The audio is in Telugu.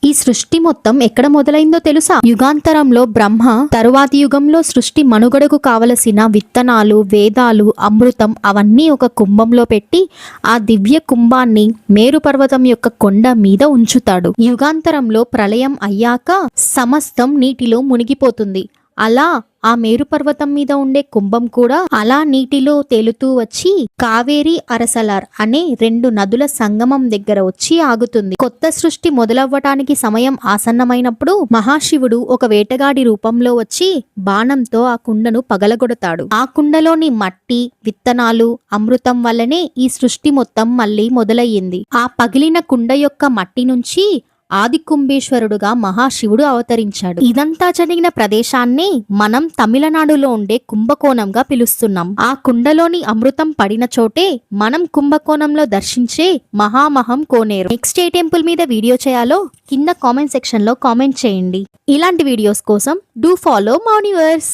ఈ సృష్టి మొత్తం ఎక్కడ మొదలైందో తెలుసా? యుగాంతరంలో బ్రహ్మ తరువాతి యుగంలో సృష్టి మనుగడకు కావలసిన విత్తనాలు, వేదాలు, అమృతం అవన్నీ ఒక కుంభంలో పెట్టి ఆ దివ్య కుంభాన్ని మేరు పర్వతం యొక్క కొండ మీద ఉంచుతాడు. యుగాంతరంలో ప్రళయం అయ్యాక సమస్తం నీటిలో మునిగిపోతుంది. అలా ఆ మేరు పర్వతం మీద ఉండే కుంభం కూడా అలా నీటిలో తేలుతూ వచ్చి కావేరి అరసలార్ అనే 2 నదుల సంగమం దగ్గర వచ్చి ఆగుతుంది. కొత్త సృష్టి మొదలవ్వటానికి సమయం ఆసన్నమైనప్పుడు మహాశివుడు ఒక వేటగాడి రూపంలో వచ్చి బాణంతో ఆ కుండను పగలగొడతాడు. ఆ కుండలోని మట్టి, విత్తనాలు, అమృతం వల్లనే ఈ సృష్టి మొత్తం మళ్ళీ మొదలయ్యింది. ఆ పగిలిన కుండ యొక్క మట్టి నుంచి ఆది కుంభేశ్వరుడుగా మహాశివుడు అవతరించాడు. ఇదంతా జరిగిన ప్రదేశాన్ని మనం తమిళనాడులో ఉండే కుంభకోణంగా పిలుస్తున్నాం. ఆ కుండలోని అమృతం పడిన చోటే మనం కుంభకోణంలో దర్శించే మహామహం కోనేరు. నెక్స్ట్ ఏ టెంపుల్ మీద వీడియో చేయాలో కింద కామెంట్ సెక్షన్ లో కామెంట్ చేయండి. ఇలాంటి వీడియోస్ కోసం డూ ఫాలో మౌనివర్స్.